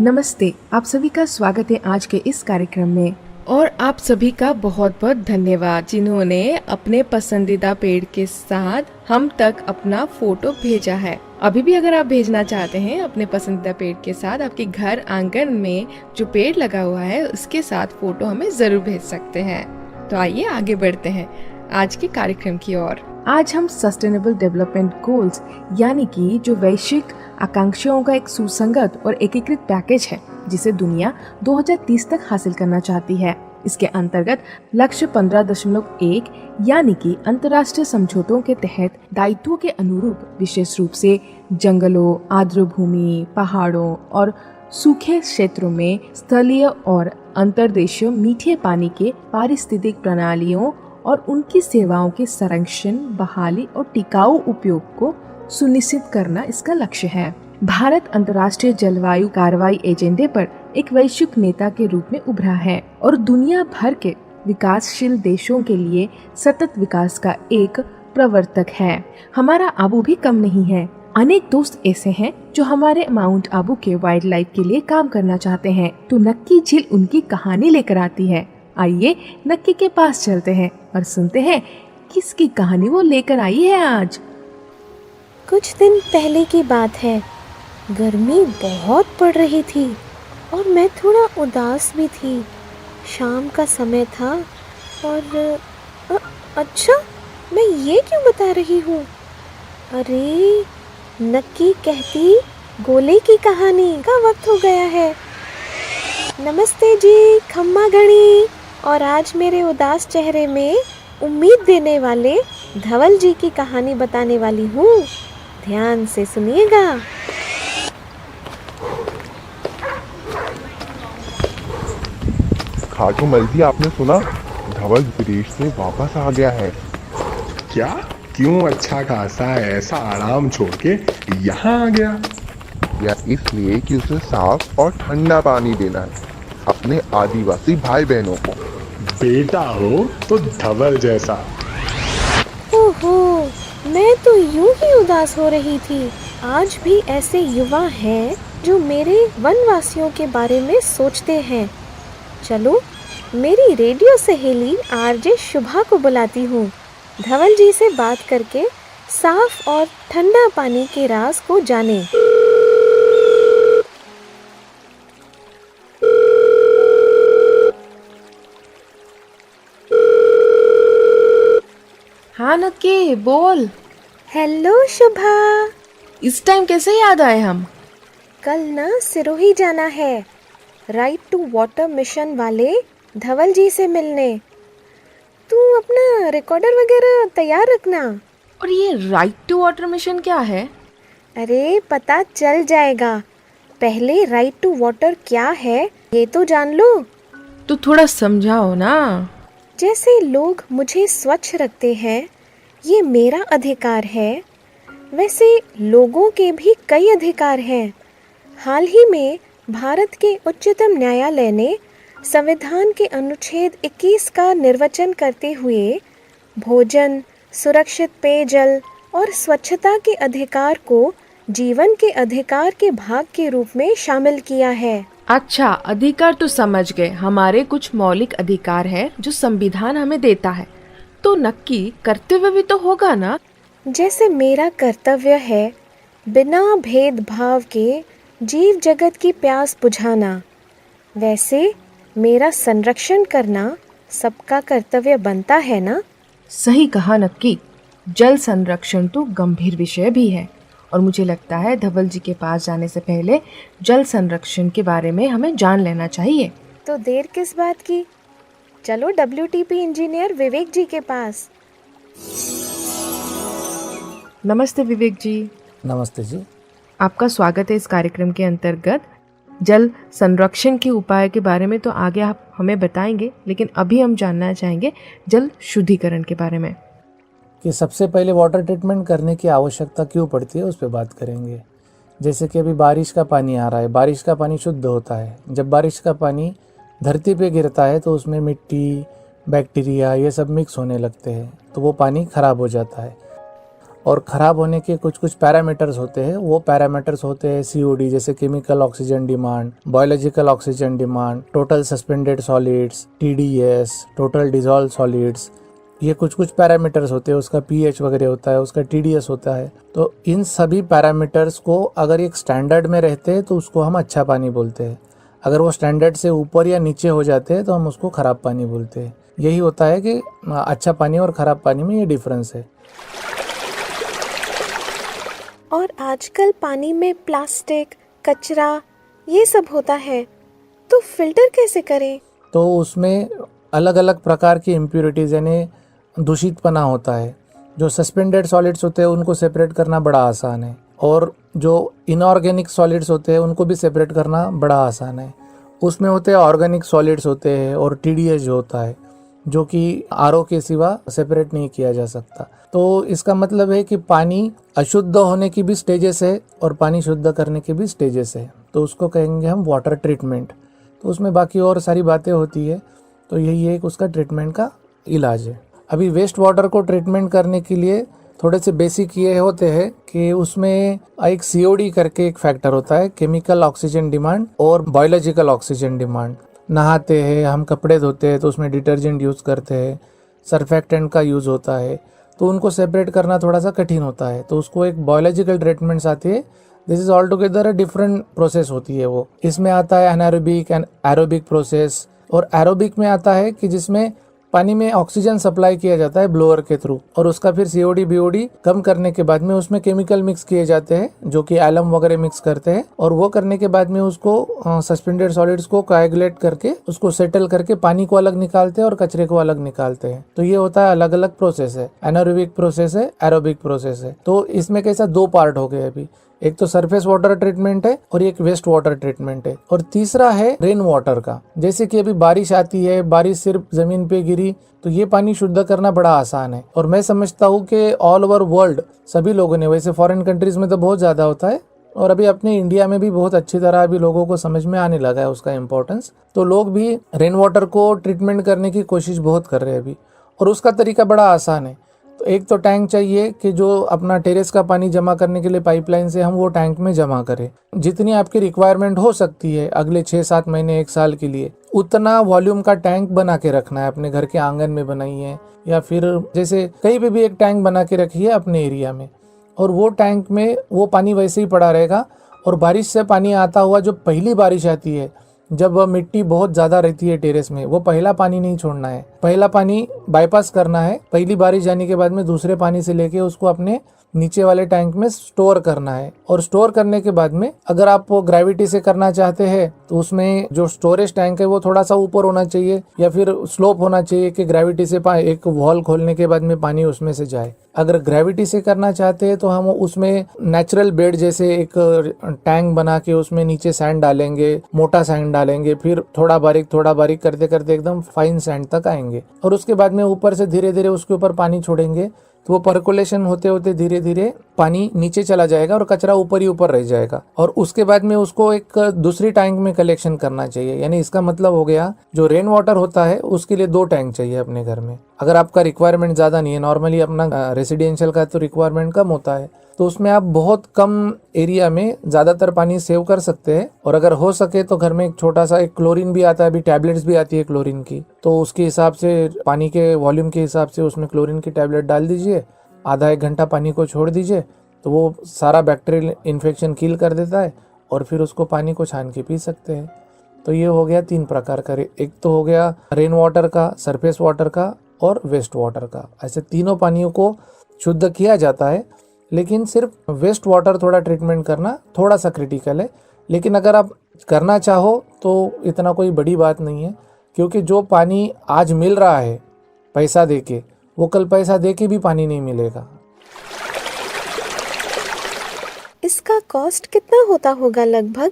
नमस्ते, आप सभी का स्वागत है आज के इस कार्यक्रम में। और आप सभी का बहुत बहुत धन्यवाद जिन्होंने अपने पसंदीदा पेड़ के साथ हम तक अपना फोटो भेजा है। अभी भी अगर आप भेजना चाहते हैं अपने पसंदीदा पेड़ के साथ, आपके घर आंगन में जो पेड़ लगा हुआ है उसके साथ फोटो हमें जरूर भेज सकते हैं। तो आइए आगे बढ़ते हैं आज के कार्यक्रम की ओर। आज हम सस्टेनेबल डेवलपमेंट गोल्स यानी कि जो वैश्विक आकांक्षाओं का एक सुसंगत और एकीकृत पैकेज है जिसे दुनिया 2030 तक हासिल करना चाहती है, इसके अंतर्गत लक्ष्य 15.1 यानी कि अंतर्राष्ट्रीय समझौतों के तहत दायित्वों के अनुरूप विशेष रूप से जंगलों, आर्द्र भूमि, पहाड़ों और सूखे क्षेत्रों में स्थलीय और अंतर्देशीय मीठे पानी के पारिस्थितिक प्रणालियों और उनकी सेवाओं के संरक्षण, बहाली और टिकाऊ उपयोग को सुनिश्चित करना इसका लक्ष्य है। भारत अंतर्राष्ट्रीय जलवायु कार्रवाई एजेंडे पर एक वैश्विक नेता के रूप में उभरा है और दुनिया भर के विकासशील देशों के लिए सतत विकास का एक प्रवर्तक है। हमारा आबू भी कम नहीं है। अनेक दोस्त ऐसे हैं जो हमारे माउंट आबू के वाइल्ड लाइफ के लिए काम करना चाहते हैं, तो नक्की झील उनकी कहानी लेकर आती है। आइए नक्की के पास चलते हैं और सुनते हैं किसकी कहानी वो लेकर आई है आज। कुछ दिन पहले की बात है। गर्मी बहुत पड़ रही थी और मैं थोड़ा उदास भी थी। शाम का समय था और अच्छा, मैं ये क्यों बता रही हूँ? अरे, नक्की कहती गोले की कहानी का वक्त हो गया है। नमस्ते जी, खम्मा घड़ी। और आज मेरे उदास चेहरे में उम्मीद देने वाले धवल जी की कहानी बताने वाली हूँ। ध्यान से सुनिएगा। खाटू मलजी, आपने सुना? धवल विदेश से वापस आ गया है। क्या? क्यों अच्छा खासा ऐसा आराम छोड़ के यहाँ आ गया? यह इसलिए कि उसे साफ और ठंडा पानी देना है अपने आदिवासी भाई बहनों को। बेटा हो तो धवल जैसा। ओहो, मैं तो यूं ही उदास हो रही थी। आज भी ऐसे युवा हैं जो मेरे वनवासियों के बारे में सोचते हैं। चलो, मेरी रेडियो सहेली आरजे शुभा को बुलाती हूँ। धवल जी से बात करके साफ और ठंडा पानी के राज को जाने। हाँ नक्की, बोल। हेलो शुभा। इस टाइम कैसे याद आए हम? कल ना सिरोही जाना है, राइट टू वाटर मिशन वाले धवल जी से मिलने। तू अपना रिकॉर्डर वगैरह तैयार रखना। और ये राइट टू वाटर मिशन क्या है? अरे, पता चल जाएगा। पहले राइट टू वाटर क्या है ये तो जान लो। तो थोड़ा समझाओ ना। जैसे लोग मुझे स्वच्छ रखते हैं, ये मेरा अधिकार है, वैसे लोगों के भी कई अधिकार हैं। हाल ही में भारत के उच्चतम न्यायालय ने संविधान के अनुच्छेद 21 का निर्वचन करते हुए भोजन, सुरक्षित पेयजल और स्वच्छता के अधिकार को जीवन के अधिकार के भाग के रूप में शामिल किया है। अच्छा, अधिकार तो समझ गए। हमारे कुछ मौलिक अधिकार है जो संविधान हमें देता है, तो नक्की कर्तव्य भी तो होगा ना? जैसे मेरा कर्तव्य है बिना भेदभाव के जीव जगत की प्यास बुझाना, वैसे मेरा संरक्षण करना सबका कर्तव्य बनता है ना? सही कहा नक्की। जल संरक्षण तो गंभीर विषय भी है और मुझे लगता है धवल जी के पास जाने से पहले जल संरक्षण के बारे में हमें जान लेना चाहिए। तो देर किस बात की, चलो WTP इंजीनियर विवेक जी के पास। नमस्ते विवेक जी। नमस्ते जी। आपका स्वागत है इस कार्यक्रम के अंतर्गत। जल संरक्षण के उपाय के बारे में तो आगे आप हमें बताएंगे, लेकिन अभी हम जानना चाहेंगे जल शुद्धिकरण के बारे में। कि सबसे पहले वाटर ट्रीटमेंट करने की आवश्यकता क्यों पड़ती है उस पर बात करेंगे। जैसे कि अभी बारिश का पानी आ रहा है, बारिश का पानी शुद्ध होता है। जब बारिश का पानी धरती पे गिरता है तो उसमें मिट्टी, बैक्टीरिया ये सब मिक्स होने लगते हैं, तो वो पानी खराब हो जाता है। और ख़राब होने के कुछ कुछ पैरामीटर्स होते हैं। वो पैरामीटर्स होते हैं COD, जैसे chemical oxygen demand, biological oxygen demand, total suspended solids, TDS, total dissolve solids, ये कुछ कुछ पैरामीटर्स होते हैं। उसका pH वगैरह होता है, उसका TDS होता है। तो इन सभी पैरामीटर्स को अगर एक स्टैंडर्ड में रहते हैं तो उसको हम अच्छा पानी बोलते हैं। अगर वो स्टैंडर्ड से ऊपर या नीचे हो जाते हैं तो हम उसको ख़राब पानी बोलते हैं। यही होता है कि अच्छा पानी और ख़राब पानी में ये डिफरेंस है। और आजकल पानी में प्लास्टिक, कचरा ये सब होता है, तो फिल्टर कैसे करें? तो उसमें अलग अलग प्रकार की इम्प्योरिटीज़ यानी दूषितपना होता है। जो सस्पेंडेड सॉलिड्स होते हैं उनको सेपरेट करना बड़ा आसान है, और जो इनऑर्गेनिक सॉलिड्स होते हैं उनको भी सेपरेट करना बड़ा आसान है। उसमें होते हैं ऑर्गेनिक सॉलिड्स होते हैं, और TDS जो होता है, जो कि RO के सिवा सेपरेट नहीं किया जा सकता। तो इसका मतलब है कि पानी अशुद्ध होने की भी स्टेजेस है और पानी शुद्ध करने की भी स्टेजेस है। तो उसको कहेंगे हम वाटर ट्रीटमेंट। तो उसमें बाकी और सारी बातें होती है। तो यही एक उसका ट्रीटमेंट का इलाज है। अभी वेस्ट वाटर को ट्रीटमेंट करने के लिए थोड़े से बेसिक ये होते हैं कि उसमें एक COD करके एक फैक्टर होता है, केमिकल ऑक्सीजन डिमांड और बायोलॉजिकल ऑक्सीजन डिमांड। नहाते हैं हम, कपड़े धोते हैं तो उसमें डिटर्जेंट यूज़ करते हैं, सर्फेक्टेंट का यूज़ होता है, तो उनको सेपरेट करना थोड़ा सा कठिन होता है। तो उसको एक बायोलॉजिकल ट्रीटमेंट्स आती है। This is all together a different process होती है वो। इसमें आता है एनारोबिक एंड एरोबिक प्रोसेस। और एरोबिक में आता है कि जिसमें पानी में ऑक्सीजन सप्लाई किया जाता है ब्लोअर के थ्रू, और उसका फिर COD BOD कम करने के बाद में उसमें केमिकल मिक्स किए जाते हैं, जो कि एलम वगैरह मिक्स करते हैं, और वो करने के बाद में उसको सस्पेंडेड सॉलिड्स को कोएगुलेट करके उसको सेटल करके पानी को अलग निकालते हैं और कचरे को अलग निकालते हैं। तो ये होता है अलग अलग प्रोसेस है, एनारोबिक प्रोसेस है, एरोबिक प्रोसेस है। तो इसमें कैसा दो पार्ट हो गए अभी, एक तो सरफेस वाटर ट्रीटमेंट है और एक वेस्ट वाटर ट्रीटमेंट है, और तीसरा है रेन वाटर का। जैसे कि अभी बारिश आती है, बारिश सिर्फ जमीन पे गिरी तो ये पानी शुद्ध करना बड़ा आसान है। और मैं समझता हूँ कि ऑल ओवर वर्ल्ड सभी लोगों ने, वैसे फॉरेन कंट्रीज में तो बहुत ज्यादा होता है, और अभी अपने इंडिया में भी बहुत अच्छी तरह अभी लोगों को समझ में आने लगा है उसका इम्पोर्टेंस। तो लोग भी रेन वाटर को ट्रीटमेंट करने की कोशिश बहुत कर रहे हैं अभी, और उसका तरीका बड़ा आसान है। तो एक तो टैंक चाहिए कि जो अपना टेरेस का पानी जमा करने के लिए पाइपलाइन से हम वो टैंक में जमा करें। जितनी आपकी रिक्वायरमेंट हो सकती है अगले 6-7 महीने 1 साल के लिए, उतना वॉल्यूम का टैंक बना के रखना है। अपने घर के आंगन में बनाइए, या फिर जैसे कहीं पे भी एक टैंक बना के रखिए अपने एरिया में, और वो टैंक में वो पानी वैसे ही पड़ा रहेगा। और बारिश से पानी आता हुआ, जो पहली बारिश आती है जब मिट्टी बहुत ज़्यादा रहती है टेरेस में, वो पहला पानी नहीं छोड़ना है, पहला पानी बाईपास करना है। पहली बारिश जाने के बाद में दूसरे पानी से लेके उसको अपने नीचे वाले टैंक में स्टोर करना है। और स्टोर करने के बाद में अगर आप ग्रेविटी से करना चाहते हैं तो उसमें जो स्टोरेज टैंक है वो थोड़ा सा ऊपर होना चाहिए, या फिर स्लोप होना चाहिए कि ग्रेविटी से एक वॉल खोलने के बाद में पानी उसमें से जाए। अगर ग्रेविटी से करना चाहते हैं तो हम उसमें नेचुरल बेड जैसे एक टैंक बना के उसमें नीचे सैंड डालेंगे, मोटा सैंड डालेंगे, फिर थोड़ा बारीक करते करते एकदम फाइन सैंड तक आएंगे, और उसके बाद में ऊपर से धीरे धीरे उसके ऊपर पानी छोड़ेंगे। तो वो पर्कुलेशन होते होते धीरे धीरे पानी नीचे चला जाएगा और कचरा ऊपर ही ऊपर रह जाएगा। और उसके बाद में उसको एक दूसरी टैंक में कलेक्शन करना चाहिए। यानी इसका मतलब हो गया, जो रेन वाटर होता है उसके लिए 2 टैंक चाहिए अपने घर में। अगर आपका रिक्वायरमेंट ज़्यादा नहीं है, नॉर्मली अपना रेसिडेंशियल का तो रिक्वायरमेंट कम होता है, तो उसमें आप बहुत कम एरिया में ज़्यादातर पानी सेव कर सकते हैं। और अगर हो सके तो घर में एक छोटा सा एक क्लोरीन भी आता है, अभी टैबलेट्स भी आती है क्लोरीन की, तो उसके हिसाब से पानी के वॉल्यूम के हिसाब से उसमें क्लोरीन की टैबलेट डाल दीजिए, आधा 1 घंटा पानी को छोड़ दीजिए, तो वो सारा बैक्टीरियल इन्फेक्शन किल कर देता है, और फिर उसको पानी को छान के पी सकते हैं। तो ये हो गया 3 प्रकार का, एक तो हो गया रेन वाटर का, सरफेस वाटर का और वेस्ट वाटर का। ऐसे तीनों पानियों को शुद्ध किया जाता है, लेकिन सिर्फ वेस्ट वाटर थोड़ा ट्रीटमेंट करना थोड़ा सा क्रिटिकल है। लेकिन अगर आप करना चाहो तो इतना कोई बड़ी बात नहीं है, क्योंकि जो पानी आज मिल रहा है पैसा देके, वो कल पैसा देके भी पानी नहीं मिलेगा। इसका कॉस्ट कितना होता होगा लगभग?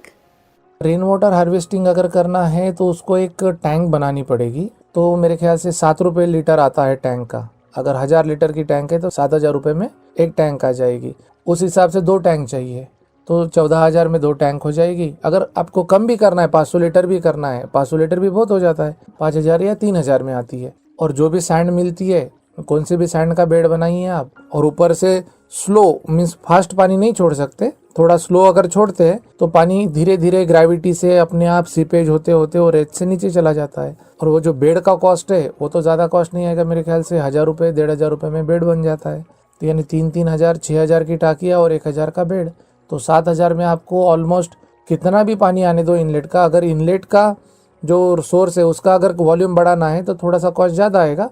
रेन वाटर हार्वेस्टिंग अगर करना है तो उसको एक टैंक बनानी पड़ेगी। तो मेरे ख्याल से 7 रुपये लीटर आता है टैंक का। अगर 1000 लीटर की टैंक है तो 7000 रुपये में एक टैंक आ जाएगी। उस हिसाब से 2 टैंक चाहिए तो 14000 में 2 टैंक हो जाएगी। अगर आपको कम भी करना है, 500 लीटर भी करना है, 500 लीटर भी बहुत हो जाता है, 5000 या 3000 में आती है। और जो भी सैंड मिलती है, कौन से भी सैंड का बेड बनाइए आप, और ऊपर से स्लो मीन्स फास्ट पानी नहीं छोड़ सकते, थोड़ा स्लो अगर छोड़ते हैं तो पानी धीरे धीरे ग्रेविटी से अपने आप सीपेज होते होते वो रेत से नीचे चला जाता है। और वो जो बेड का कॉस्ट है वो तो ज़्यादा कॉस्ट नहीं आएगा, मेरे ख्याल से 1000 रुपये 1500 रुपये में बेड बन जाता है। तो यानी 3-3000 6000 की टाकिया और 1000 का बेड, तो 7000 में आपको ऑलमोस्ट कितना भी पानी आने दो इनलेट का, अगर इनलेट का जो सोर्स है उसका अगर वॉल्यूम बढ़ाना है तो थोड़ा सा कॉस्ट ज़्यादा आएगा,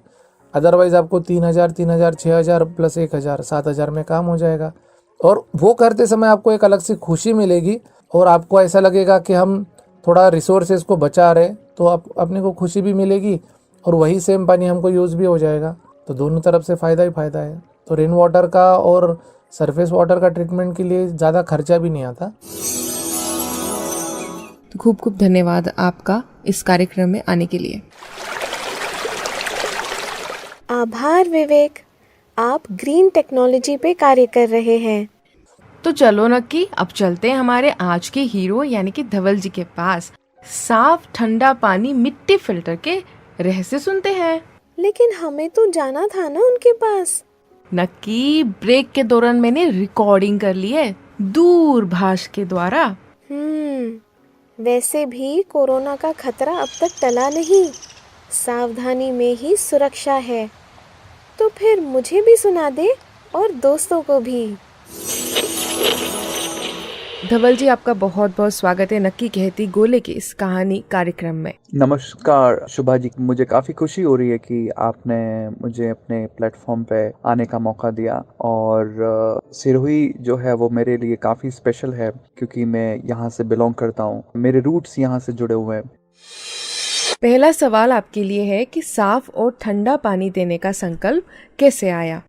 अदरवाइज आपको 3000 6000 प्लस 1000 7000 में काम हो जाएगा। और वो करते समय आपको एक अलग सी खुशी मिलेगी और आपको ऐसा लगेगा कि हम थोड़ा रिसोर्सेज को बचा रहे, तो अपने को खुशी भी मिलेगी और वही सेम पानी हमको यूज़ भी हो जाएगा। तो दोनों तरफ से फ़ायदा ही फ़ायदा है। तो रेन वाटर का और सरफेस वाटर का ट्रीटमेंट के लिए ज़्यादा खर्चा भी नहीं आता। तो खूब खूब धन्यवाद आपका इस कार्यक्रम में आने के लिए। आभार विवेक, आप ग्रीन टेक्नोलॉजी पे कार्य कर रहे हैं। तो चलो नक्की, अब चलते हैं हमारे आज के हीरो यानी कि धवल जी के पास। साफ ठंडा पानी मिट्टी फिल्टर के रहस्य सुनते हैं। लेकिन हमें तो जाना था ना उनके पास। नक्की, ब्रेक के दौरान मैंने रिकॉर्डिंग कर ली है दूरभाष के द्वारा। वैसे भी कोरोना का खतरा अब तक टला नहीं, सावधानी में ही सुरक्षा है। तो फिर मुझे भी सुना दे और दोस्तों को भी। धवल जी, आपका बहुत बहुत स्वागत है नक्की कहती गोले के इस कहानी कार्यक्रम में। नमस्कार शुभा जी, मुझे काफ़ी खुशी हो रही है कि आपने मुझे अपने प्लेटफॉर्म पे आने का मौका दिया। और सिरोही जो है वो मेरे लिए काफ़ी स्पेशल है क्योंकि मैं यहाँ से बिलोंग करता हूँ, मेरे रूट्स यहाँ से जुड़े हुए हैं। पहला सवाल आपके लिए है कि साफ और ठंडा पानी देने का संकल्प कैसे आया?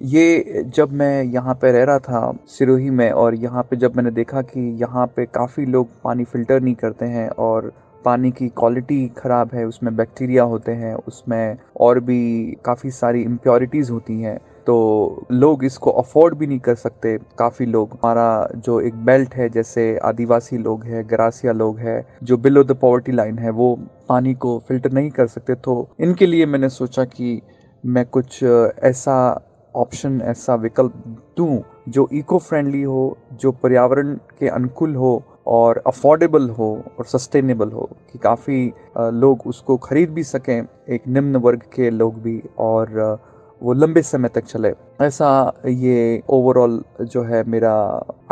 ये जब मैं यहाँ पे रह रहा था सिरोही में, और यहाँ पे जब मैंने देखा कि यहाँ पे काफ़ी लोग पानी फ़िल्टर नहीं करते हैं और पानी की क्वालिटी ख़राब है, उसमें बैक्टीरिया होते हैं, उसमें और भी काफ़ी सारी इम्प्योरिटीज़ होती हैं, तो लोग इसको अफोर्ड भी नहीं कर सकते। काफ़ी लोग, हमारा जो एक बेल्ट है जैसे आदिवासी लोग हैं, गरासिया लोग हैं, जो बिलो द पॉवर्टी लाइन है, वो पानी को फ़िल्टर नहीं कर सकते। तो इनके लिए मैंने सोचा कि मैं कुछ ऐसा ऑप्शन, ऐसा विकल्प दूं जो इको फ्रेंडली हो, जो पर्यावरण के अनुकूल हो और अफोर्डेबल हो और सस्टेनेबल हो, कि काफ़ी लोग उसको खरीद भी सकें, एक निम्न वर्ग के लोग भी, और वो लंबे समय तक चले। ऐसा ये ओवरऑल जो है मेरा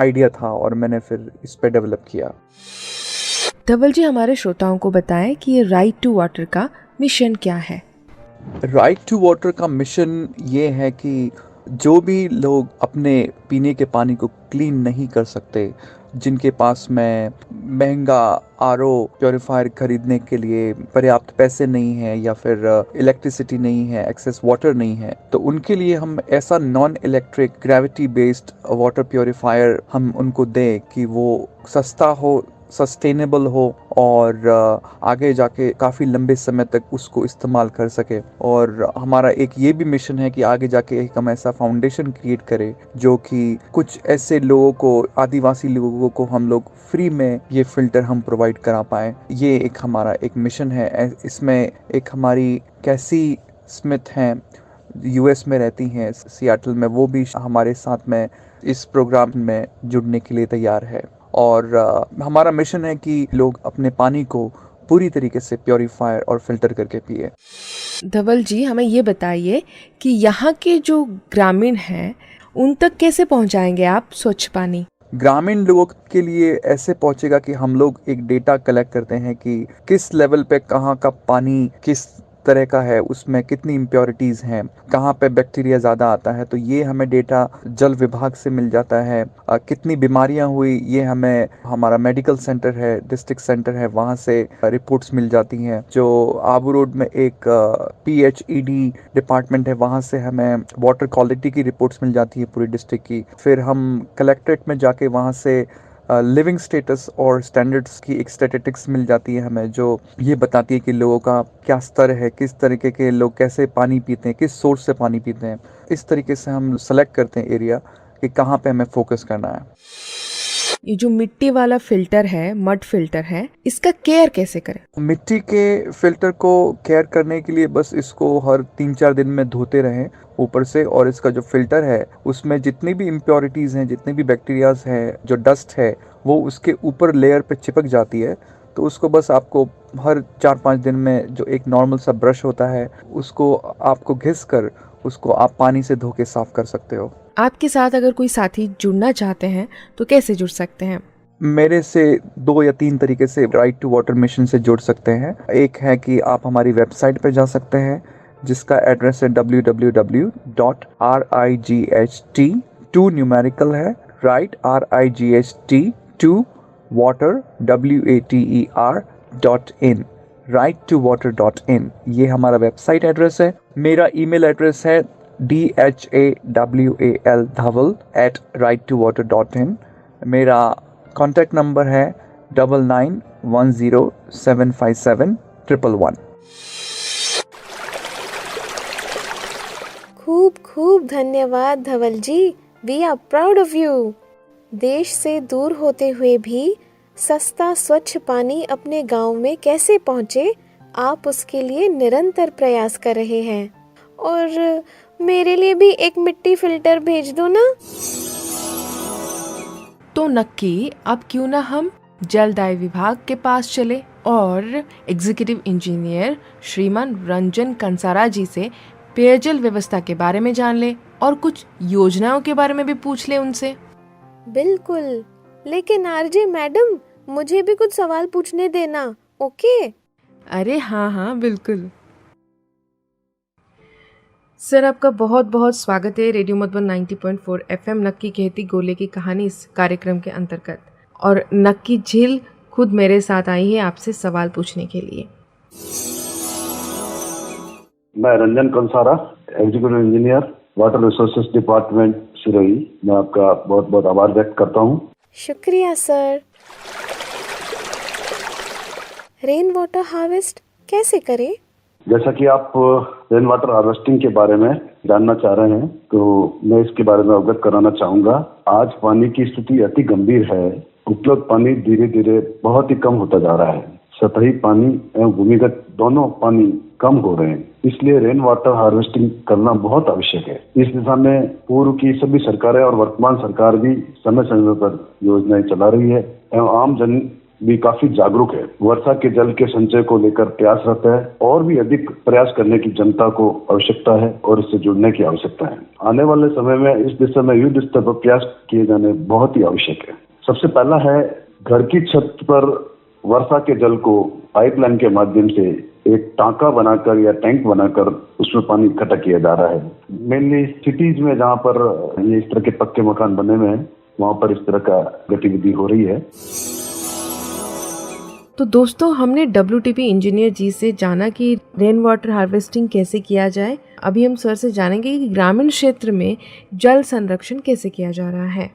आइडिया था और मैंने फिर इस पे डेवलप किया। धवल जी, हमारे श्रोताओं को बताएं कि ये राइट टू वाटर का मिशन क्या है। राइट टू वाटर का मिशन ये है कि जो भी लोग अपने पीने के पानी को क्लीन नहीं कर सकते, जिनके पास में महंगा आरओ प्योरीफायर खरीदने के लिए पर्याप्त पैसे नहीं है या फिर इलेक्ट्रिसिटी नहीं है, एक्सेस वाटर नहीं है, तो उनके लिए हम ऐसा non electric gravity based water purifier हम उनको दें कि वो सस्ता हो, सस्टेनेबल हो और आगे जाके काफ़ी लंबे समय तक उसको इस्तेमाल कर सके। और हमारा एक ये भी मिशन है कि आगे जाके एक हम ऐसा फाउंडेशन क्रिएट करें जो कि कुछ ऐसे लोगों को, आदिवासी लोगों को हम लोग फ्री में ये फ़िल्टर हम प्रोवाइड करा पाएँ। ये एक हमारा एक मिशन है। इसमें एक हमारी कैसी स्मिथ हैं, यूएस में रहती हैं, सियाटल में, वो भी हमारे साथ में इस प्रोग्राम में जुड़ने के लिए तैयार है। और हमारा मिशन है कि लोग अपने पानी को पूरी तरीके से प्योरीफायर और फिल्टर करके पिए। धवल जी, हमें ये बताइए कि यहाँ के जो ग्रामीण हैं उन तक कैसे पहुँचाएंगे आप स्वच्छ पानी? ग्रामीण लोगों के लिए ऐसे पहुंचेगा कि हम लोग एक डेटा कलेक्ट करते हैं कि किस लेवल पे कहाँ का पानी किस तरह का है, उसमें कितनी इम्प्योरिटीज़ हैं, कहाँ पे बैक्टीरिया ज़्यादा आता है, तो ये हमें डेटा जल विभाग से मिल जाता है। कितनी बीमारियां हुई, ये हमें हमारा मेडिकल सेंटर है, डिस्ट्रिक्ट सेंटर है, वहाँ से रिपोर्ट्स मिल जाती हैं। जो आबू रोड में एक PHED डिपार्टमेंट है, वहाँ से हमें वाटर क्वालिटी की रिपोर्ट्स मिल जाती है पूरी डिस्ट्रिक्ट की। फिर हम कलेक्ट्रेट में जाके वहाँ से लिविंग स्टेटस और स्टैंडर्ड्स की एक स्टैटिस्टिक्स मिल जाती है हमें, जो ये बताती है कि लोगों का क्या स्तर है, किस तरीके के लोग कैसे पानी पीते हैं, किस सोर्स से पानी पीते हैं। इस तरीके से हम सेलेक्ट करते हैं एरिया कि कहाँ पे हमें फोकस करना है। ये जो मिट्टी वाला फिल्टर है, मड फिल्टर है, इसका केयर कैसे करें? मिट्टी के फिल्टर को केयर करने के लिए बस इसको हर 3-4 दिन में धोते रहें ऊपर से, और इसका जो फिल्टर है उसमें जितनी भी इम्प्योरिटीज़ हैं, जितने भी बैक्टीरियाज हैं, जो डस्ट है वो उसके ऊपर लेयर पे चिपक जाती है। तो उसको बस आपको हर 4-5 दिन में जो एक नॉर्मल सा ब्रश होता है उसको आपको घिस कर उसको आप पानी से धो के साफ कर सकते हो। आपके साथ अगर कोई साथी जुड़ना चाहते हैं तो कैसे जुड़ सकते हैं? मेरे से 2 या 3 तरीके से राइट टू वाटर मिशन से जुड़ सकते हैं। एक है कि आप हमारी वेबसाइट पे जा सकते हैं जिसका एड्रेस है www.right 2 न्यूमेरिकल है right RIGHT 2 water WATER.in right2water.in ये हमारा वेबसाइट एड्रेस है। मेरा ईमेल एड्रेस है dhawal@right2water.in। मेरा कॉन्टैक्ट नंबर है 9910757111। खूब खूब धन्यवाद Dhawal ji, we are proud of you. देश से दूर होते हुए भी सस्ता स्वच्छ पानी अपने गांव में कैसे पहुंचे, आप उसके लिए निरंतर प्रयास कर रहे हैं। और मेरे लिए भी एक मिट्टी फिल्टर भेज दो ना। तो नक्की अब क्यों ना हम जलदाय विभाग के पास चले और एग्जीक्यूटिव इंजीनियर श्रीमान रंजन कंसारा जी से पेयजल व्यवस्था के बारे में जान ले और कुछ योजनाओं के बारे में भी पूछ ले उनसे। बिल्कुल, लेकिन आरजे मैडम मुझे भी कुछ सवाल पूछने देना, ओके? अरे हाँ बिल्कुल। सर, आपका बहुत बहुत स्वागत है रेडियो मधुबन 90.4 FM नक्की कहती गोले की कहानी इस कार्यक्रम के अंतर्गत। और नक्की झील खुद मेरे साथ आई है आपसे सवाल पूछने के लिए। मैं Ranjan Kansara, executive engineer, water resources department Sirohi. मैं आपका बहुत बहुत आभार व्यक्त करता हूँ। शुक्रिया सर। रेन वाटर हार्वेस्ट कैसे करें? जैसा कि आप रेन वाटर हार्वेस्टिंग के बारे में जानना चाह रहे हैं, तो मैं इसके बारे में अवगत कराना चाहूँगा। आज पानी की स्थिति अति गंभीर है। उपलब्ध पानी धीरे धीरे बहुत ही कम होता जा रहा है। सतही पानी एवं भूमिगत दोनों पानी कम हो रहे हैं, इसलिए रेन वाटर हार्वेस्टिंग करना बहुत आवश्यक है। इस दिशा में पूर्व की सभी सरकारें और वर्तमान सरकार भी समय समय पर योजनाएं चला रही है एवं आम जन भी काफी जागरूक है। वर्षा के जल के संचय को लेकर प्रयासरत है और भी अधिक प्रयास करने की जनता को आवश्यकता है और इससे जुड़ने की आवश्यकता है। आने वाले समय में इस दिशा में युद्ध स्तर पर प्रयास किए जाने बहुत ही आवश्यक है। सबसे पहला है, घर की छत पर वर्षा के जल को पाइपलाइन के माध्यम से एक टांका बनाकर या टैंक बनाकर उसमें पानी इकट्ठा किया जा रहा है। मेनली सिटीज में जहाँ पर ये इस तरह के पक्के मकान बने हुए हैं, वहाँ पर इस तरह का गतिविधि हो रही है। तो दोस्तों, हमने WTP इंजीनियर जी से जाना कि रेन वाटर हार्वेस्टिंग कैसे किया जाए। अभी हम सर से जानेंगे कि ग्रामीण क्षेत्र में जल संरक्षण कैसे किया जा रहा है।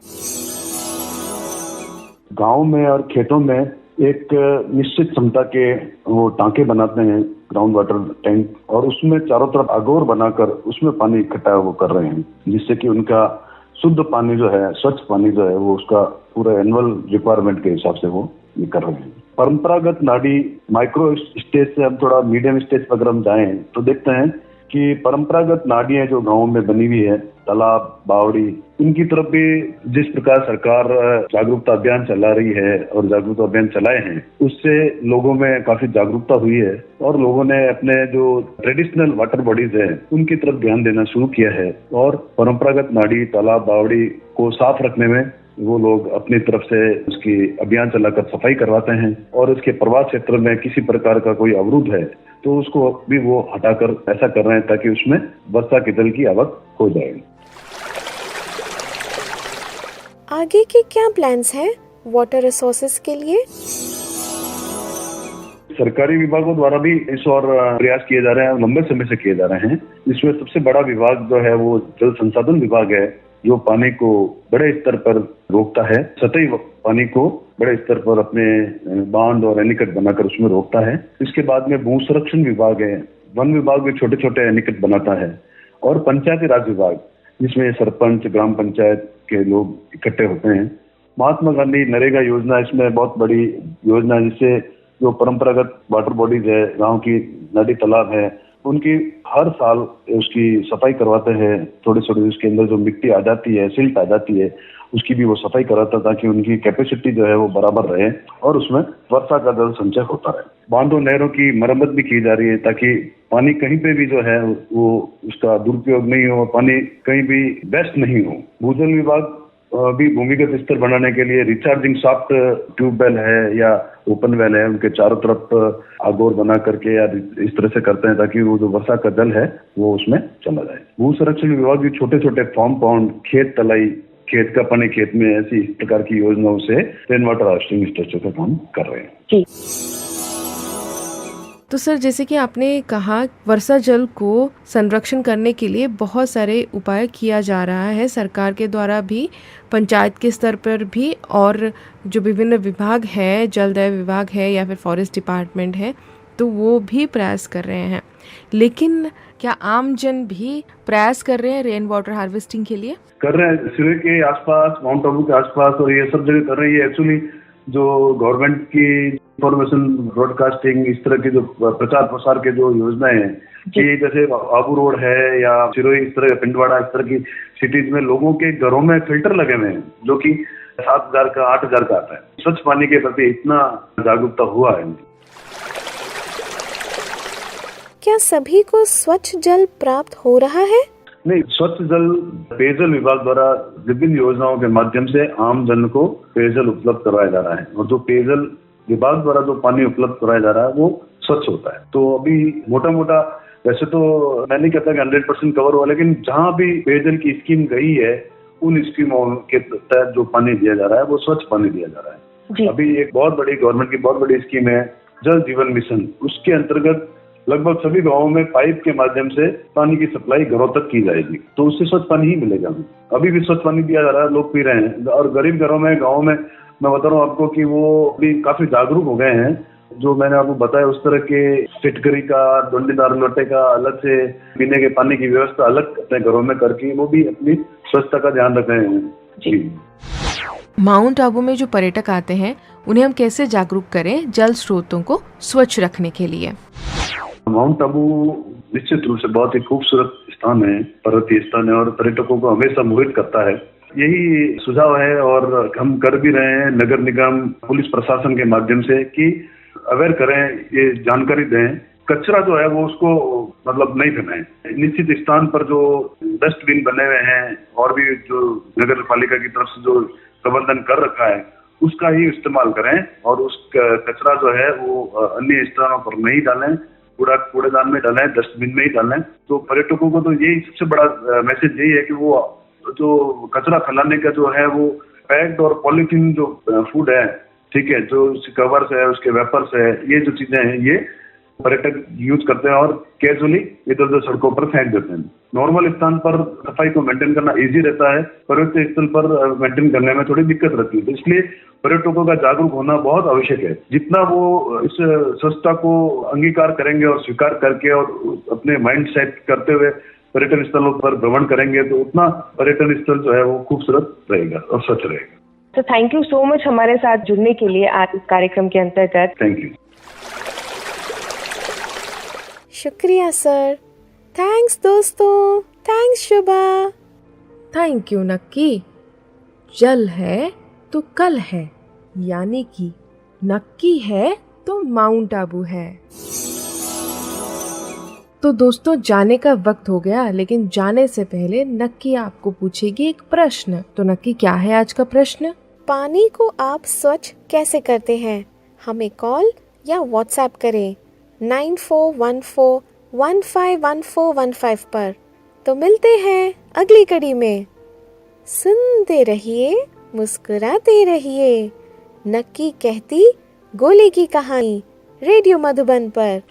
गांव में और खेतों में एक निश्चित क्षमता के वो टांके बनाते हैं, ग्राउंड वाटर टैंक, और उसमें चारों तरफ अगोर बनाकर उसमें पानी इकट्ठा वो कर रहे हैं, जिससे कि उनका शुद्ध पानी जो है, स्वच्छ पानी जो है, वो उसका पूरा एनुअल रिक्वायरमेंट के हिसाब से वो ये कर रहे हैं। परंपरागत नाड़ी माइक्रो स्टेज से हम थोड़ा मीडियम स्टेज पर अगर हम जाएं तो देखते हैं कि परंपरागत नाड़ियां जो गाँव में बनी हुई है, तालाब, बावड़ी, इनकी तरफ भी जिस प्रकार सरकार जागरूकता अभियान चला रही है और जागरूकता अभियान चलाए हैं, उससे लोगों में काफी जागरूकता हुई है और लोगों ने अपने जो ट्रेडिशनल वाटर बॉडीज है उनकी तरफ ध्यान देना शुरू किया है और परंपरागत नाड़ी, तालाब, बावड़ी को साफ रखने में वो लोग अपनी तरफ से उसकी अभियान चलाकर सफाई करवाते हैं और इसके प्रवाह क्षेत्र में किसी प्रकार का कोई अवरुद्ध है तो उसको भी वो हटाकर ऐसा कर रहे हैं ताकि उसमें वर्षा के जल की आवक हो जाए। आगे के क्या प्लान्स हैं वाटर रिसोर्सेज के लिए? सरकारी विभागों द्वारा भी इस और प्रयास किए जा रहे हैं, लंबे समय से किए जा रहे हैं। इसमें सबसे बड़ा विभाग जो है वो जल संसाधन विभाग है, जो पानी को बड़े स्तर पर रोकता है, सतही पानी को बड़े स्तर पर अपने बांध और एनीकट बनाकर उसमें रोकता है। इसके बाद में भू संरक्षण विभाग है, वन विभाग भी छोटे छोटे एनीकट बनाता है, और पंचायती राज विभाग जिसमें सरपंच, ग्राम पंचायत के लोग इकट्ठे होते हैं महात्मा गांधी नरेगा योजना इसमें बहुत बड़ी योजना है, जिससे जो परंपरागत वाटर बॉडीज है, गांव की नदी तालाब है, उनकी हर साल उसकी सफाई करवाते हैं। थोड़ी थोड़ी उसके अंदर जो मिट्टी आ जाती है, सिल्ट आ जाती है, उसकी भी वो सफाई कराता है ताकि उनकी कैपेसिटी जो है वो बराबर रहे और उसमें वर्षा का जल संचय होता रहे। बांधों नहरों की मरम्मत भी की जा रही है ताकि पानी कहीं पे भी जो है वो उसका दुरुपयोग नहीं हो, पानी कहीं भी वेस्ट नहीं हो। भूजल विभाग भी भूमिगत स्तर बनाने के लिए रिचार्जिंग शाफ्ट ट्यूबवेल है या ओपन वेल है, उनके चारों तरफ आगोर बना करके या इस तरह से करते हैं ताकि वो जो वर्षा का जल है वो उसमें चला जाए। भू संरक्षण विभाग भी छोटे छोटे फार्म पाउंड, खेत तलाई, खेत का पानी खेत में, ऐसी इस प्रकार की योजनाओं से रेन वाटर हार्वेस्टिंग स्ट्रक्चर का काम कर रहे हैं। तो सर, जैसे कि आपने कहा, वर्षा जल को संरक्षण करने के लिए बहुत सारे उपाय किया जा रहा है, सरकार के द्वारा भी, पंचायत के स्तर पर भी, और जो विभिन्न विभाग हैं, जलदाय विभाग है या फिर फॉरेस्ट डिपार्टमेंट है, तो वो भी प्रयास कर रहे हैं। लेकिन क्या आम जन भी प्रयास कर रहे हैं रेन वाटर हार्वेस्टिंग के लिए? कर रहे हैं, सिरे के आसपास, माउंट आबू के आसपास, और ये सब जगह कर रही है। एक्चुअली जो गवर्नमेंट की इंफॉर्मेशन ब्रॉडकास्टिंग, इस तरह के जो प्रचार प्रसार के जो योजनाएं हैं कि जैसे आबू रोड है या सिरोही, इस तरह पिंडवाड़ा, इस तरह की सिटीज में लोगों के घरों में फिल्टर लगे हुए हैं जो कि 7,000 का 8,000 का आता है। स्वच्छ पानी के प्रति इतना जागरूकता हुआ है। क्या सभी को स्वच्छ जल प्राप्त हो रहा है? नहीं, स्वच्छ जल पेयजल विभाग द्वारा विभिन्न योजनाओं के माध्यम से आम जन को पेयजल उपलब्ध करवाया जा रहा है, और जो पेयजल विभाग द्वारा जो पानी उपलब्ध कराया जा रहा है वो स्वच्छ होता है। तो अभी मोटा मोटा, वैसे तो मैं नहीं कहता कि 100% कवर हुआ, लेकिन जहाँ भी पेयजल की स्कीम गई है उन स्कीमों के तहत जो पानी दिया जा रहा है वो स्वच्छ पानी दिया जा रहा है। अभी एक बहुत बड़ी गवर्नमेंट की बहुत बड़ी स्कीम है जल जीवन मिशन, उसके अंतर्गत लगभग सभी गांवों में पाइप के माध्यम से पानी की सप्लाई घरों तक की जाएगी, तो उससे स्वच्छ पानी ही मिलेगा। अभी भी स्वच्छ पानी दिया जा रहा है, लोग पी रहे हैं। और गरीब घरों में, गाँव में, मैं बता रहा हूँ आपको कि वो अभी काफी जागरूक हो गए हैं। जो मैंने आपको बताया उस तरह के फिटकरी का, डंडीदार लोटे का अलग से पीने के पानी की व्यवस्था अलग अपने घरों में करके वो भी अपनी स्वच्छता का ध्यान रख रहे हैं। जी। माउंट आबू में जो पर्यटक आते हैं उन्हें हम कैसे जागरूक करें जल स्रोतों को स्वच्छ रखने के लिए? माउंट आबू निश्चित रूप से बहुत ही खूबसूरत स्थान है, पर्वतीय स्थान है, और पर्यटकों को हमेशा मोहित करता है। यही सुझाव है और हम कर भी रहे हैं नगर निगम, पुलिस प्रशासन के माध्यम से कि अवेयर करें, ये जानकारी दें। कचरा जो है वो उसको मतलब नहीं फैलाएं। निश्चित स्थान पर जो डस्टबिन बने हुए हैं और भी जो नगर पालिका की तरफ से जो प्रबंधन कर रखा है उसका ही इस्तेमाल करें, और उस कचरा जो है वो अन्य स्थानों पर नहीं डालें, कूड़ेदान में डालें, डस्टबिन में ही डालें। तो पर्यटकों को तो यही सबसे बड़ा मैसेज यही है कि वो जो कचरा फैलाने का जो है वो पैक्ड और पॉलीथीन जो फूड है, ठीक है, जो कवर्स है, उसके वेपर्स है, ये जो चीजें हैं ये पर्यटक यूज करते हैं और कैजुअली इधर उधर सड़कों पर फेंक देते हैं। नॉर्मल स्थान पर सफाई को मेंटेन करना इजी रहता है, पर्वतीय स्थल पर मेंटेन करने में थोड़ी दिक्कत रहती है। तो इसलिए पर्यटकों का जागरूक होना बहुत आवश्यक है। जितना वो इस स्वच्छता को अंगीकार करेंगे और स्वीकार करके और अपने माइंड सेट करते हुए पर्यटन स्थलों पर भ्रमण करेंगे तो उतना पर्यटन स्थल जो है वो खूबसूरत रहेगा और स्वच्छ रहेगा। तो थैंक यू सो मच हमारे साथ जुड़ने के लिए आज इस कार्यक्रम के अंतर्गत। Thank you. शुक्रिया सर। थैंक्स दोस्तों। Thanks Shubha. थैंक यू नक्की। जल है तो कल है, यानी कि नक्की है तो माउंट आबू है। तो दोस्तों, जाने का वक्त हो गया, लेकिन जाने से पहले नक्की आपको पूछेगी एक प्रश्न। तो नक्की, क्या है आज का प्रश्न? पानी को आप स्वच्छ कैसे करते हैं? हमें कॉल या व्हाट्सएप करें 9414151415 पर। तो मिलते हैं अगली कड़ी में। सुनते रहिए, मुस्कुराते रहिए। नक्की कहती गोले की कहानी, रेडियो मधुबन पर।